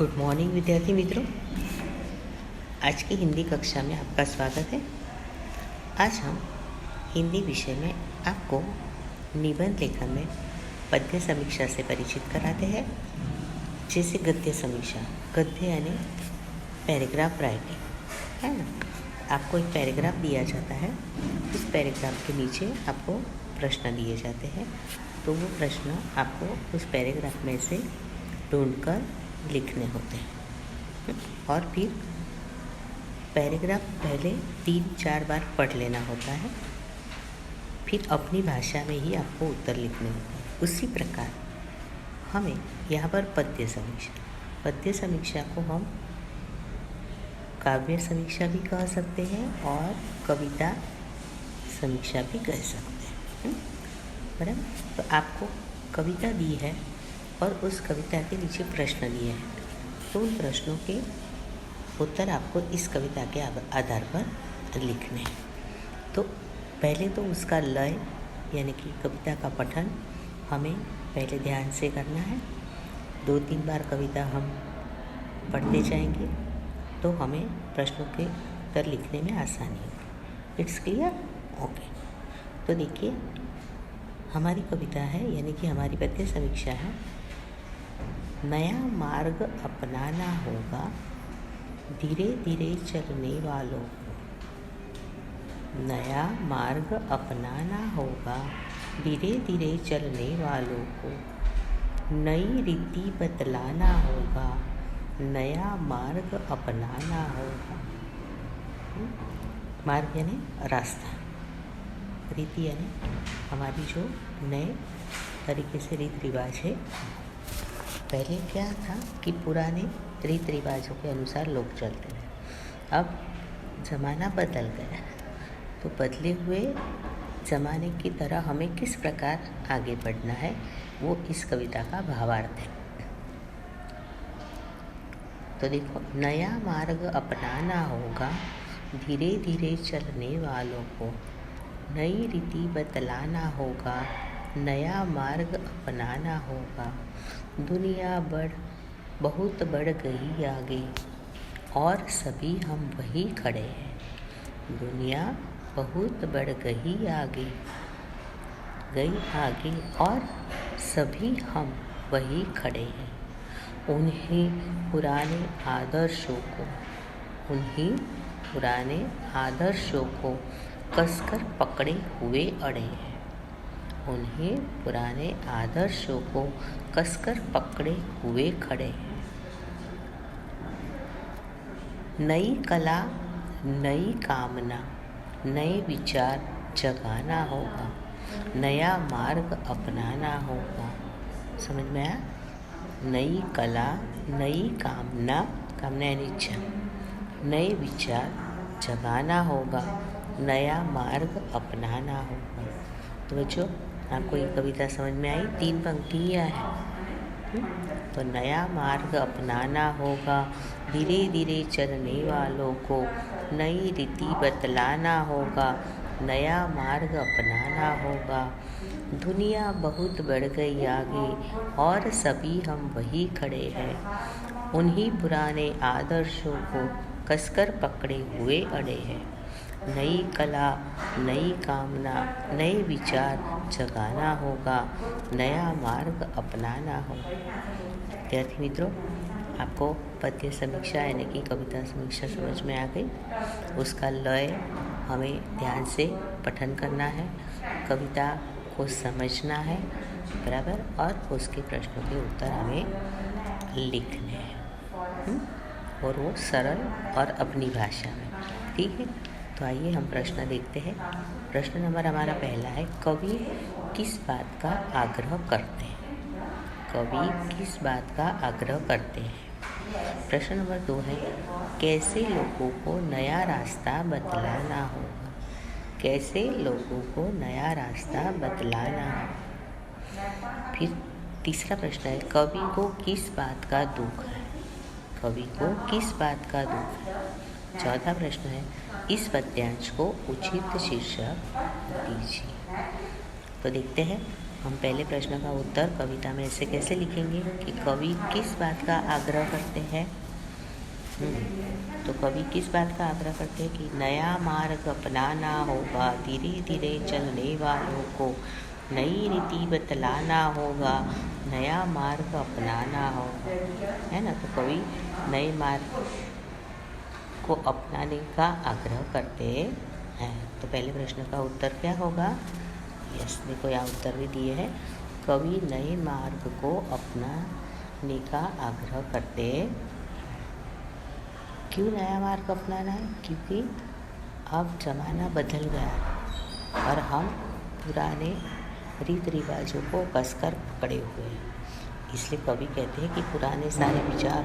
Good morning विद्यार्थी मित्रों। आज की हिंदी कक्षा में आपका स्वागत है। आज हम हिंदी विषय में आपको निबंध लेखन में पद्य समीक्षा से परिचित कराते हैं। जैसे गद्य समीक्षा, गद्य यानी पैराग्राफ राइटिंग, है ना। आपको एक पैराग्राफ दिया जाता है, उस पैराग्राफ के नीचे आपको प्रश्न दिए जाते हैं, तो वो प्रश्न आपको उस पैराग्राफ में से ढूंढकर लिखने होते हैं और फिर पैराग्राफ पहले 3-4 बार पढ़ लेना होता है, फिर अपनी भाषा में ही आपको उत्तर लिखने होते हैं। उसी प्रकार हमें यहाँ पर पद्य समीक्षा को हम काव्य समीक्षा भी कह सकते हैं और कविता समीक्षा भी कह सकते हैं, बराबर। तो आपको कविता दी है और उस कविता के नीचे प्रश्न दिए हैं, तो उन प्रश्नों के उत्तर आपको इस कविता के आधार पर लिखने हैं। तो पहले तो उसका लय यानी कि कविता का पठन हमें पहले ध्यान से करना है। 2-3 बार कविता हम पढ़ते जाएंगे तो हमें प्रश्नों के उत्तर लिखने में आसानी होगी। It's clear? ओके। तो देखिए, हमारी कविता है यानी कि हमारी पद्य समीक्षा है। नया मार्ग अपनाना होगा धीरे धीरे चलने वालों को। नया मार्ग अपनाना होगा धीरे धीरे चलने वालों को। नई रीति बतलाना होगा, नया मार्ग अपनाना होगा। मार्ग यानी रास्ता, रीति यानी हमारी जो नए तरीके से रीत रिवाज है। पहले क्या था कि पुराने रीत रिवाजों के अनुसार लोग चलते थे। अब ज़माना बदल गया, तो बदले हुए ज़माने की तरह हमें किस प्रकार आगे बढ़ना है, वो इस कविता का भावार्थ है। तो देखो, नया मार्ग अपनाना होगा धीरे धीरे चलने वालों को। नई रीति बतलाना होगा, नया मार्ग अपनाना होगा। दुनिया बहुत बढ़ गई आगे और सभी हम वही खड़े हैं। दुनिया बहुत बढ़ गई आगे और सभी हम वही खड़े हैं। उन्हीं पुराने आदर्शों को कसकर पकड़े हुए अड़े हैं। उन्हीं पुराने आदर्शों को कसकर पकड़े हुए खड़े हैं। नई कला, नई कामना, नए विचार जगाना होगा, नया मार्ग अपनाना होगा। समझ में आया? नई कला, नई कामना यानी इच्छा, नए विचार जगाना होगा, नया मार्ग अपनाना होगा। तो बच्चों, आपको ये कविता समझ में आई? 3 पंक्तियाँ हैं। तो नया मार्ग अपनाना होगा धीरे धीरे चलने वालों को। नई रीति बतलाना होगा, नया मार्ग अपनाना होगा। दुनिया बहुत बढ़ गई आगे और सभी हम वही खड़े हैं। उन्हीं पुराने आदर्शों को कसकर पकड़े हुए अड़े हैं। नई कला, नई कामना, नए विचार जगाना होगा, नया मार्ग अपनाना होगा। विद्यार्थी मित्रों, आपको पद्य समीक्षा यानी कि कविता समीक्षा समझ में आ गई। उसका लय हमें ध्यान से पठन करना है, कविता को समझना है, बराबर, और उसके प्रश्नों के उत्तर हमें लिखने हैं, और वो सरल और अपनी भाषा में। ठीक है, तो आइए हम प्रश्न देखते हैं। प्रश्न नंबर हमारा पहला है, कवि किस बात का आग्रह करते हैं? कवि किस बात का आग्रह करते हैं? प्रश्न नंबर 2 है, कैसे लोगों को नया रास्ता बतलाना होगा? कैसे लोगों को नया रास्ता बतलाना होगा? फिर तीसरा प्रश्न है, कवि को किस बात का दुख है? कवि को किस बात का दुख है? चौथा प्रश्न है, इस पद्यांश को उचित शीर्षक दीजिए। तो देखते हैं हम पहले प्रश्न का उत्तर कविता में ऐसे कैसे लिखेंगे कि कवि किस बात का आग्रह करते हैं। तो कवि किस बात का आग्रह करते हैं कि नया मार्ग अपनाना होगा, धीरे धीरे चलने वालों को नई रीति बतलाना होगा, नया मार्ग अपनाना होगा, है ना। तो कवि नए मार्ग को अपनाने का आग्रह करते हैं। तो पहले प्रश्न का उत्तर क्या होगा? यस, देखो यहाँ उत्तर भी दिए हैं। कवि नए मार्ग को अपनाने का आग्रह करते। क्यों नया मार्ग अपनाना है? क्योंकि अब ज़माना बदल गया और हम पुराने रीति रिवाजों को कसकर पकड़े हुए हैं। इसलिए कवि कहते हैं कि पुराने सारे विचार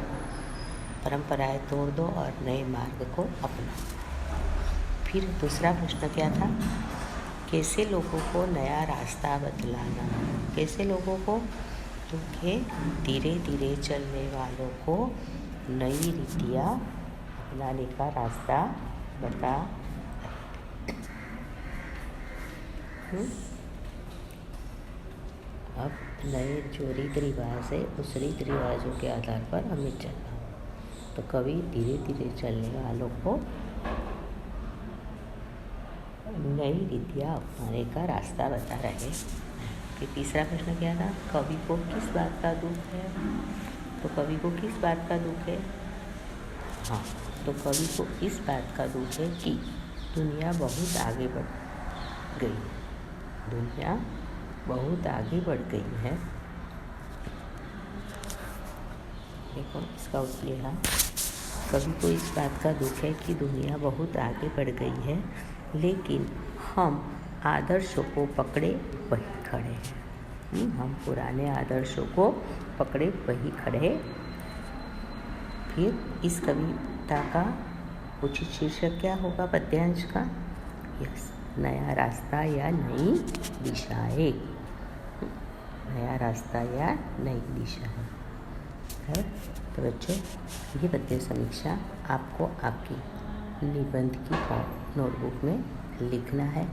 परंपराएं तोड़ दो और नए मार्ग को अपनाओ। फिर दूसरा प्रश्न क्या था? कैसे लोगों को नया रास्ता बतलाना? कैसे लोगों को? क्योंकि धीरे धीरे चलने वालों को नई रीतियाँ अपनाने का रास्ता बता। अब नए जो रीति रिवाज है उस रीति रिवाजों के आधार पर हमें चलना। तो कवि धीरे धीरे चलने वालों को नई रीतियाँ अपनाने का रास्ता बता रहे हैं। फिर तीसरा प्रश्न क्या था? कवि को किस बात का दुख है? तो कवि को किस बात का दुख है? हाँ, तो कवि को इस बात का दुख है कि दुनिया बहुत आगे बढ़ गई। दुनिया बहुत आगे बढ़ गई है। देखो इसका उत्तर है, कवि को इस बात का दुख है कि दुनिया बहुत आगे बढ़ गई है, लेकिन हम आदर्शों को पकड़े वही खड़े हैं। हम पुराने आदर्शों को पकड़े वही खड़े। फिर इस कविता का उचित शीर्षक क्या होगा पद्यांश का? यस, नया रास्ता या नई दिशाएं। नया रास्ता या नई दिशा है। तो बच्चों, ये पद्य समीक्षा आपको आपकी निबंध की नोटबुक में लिखना है।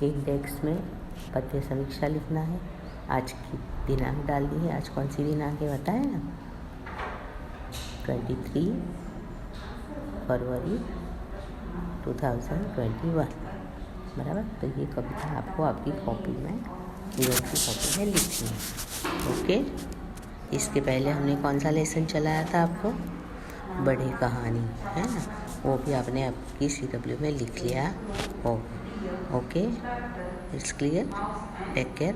इंडेक्स में पद्य समीक्षा लिखना है। आज की दिनांक डाल दी है। आज कौन सी दिनांक है बताएं ना? 23 फरवरी 2021, बराबर। तो ये कविता आपको आपकी कॉपी में, निबंध की कॉपी में लिखनी है। ओके। इसके पहले हमने कौन सा लेसन चलाया था आपको? बड़ी कहानी, है ना। वो भी आपने आपकी CW में लिख लिया होगा। Okay, it's clear. Take care.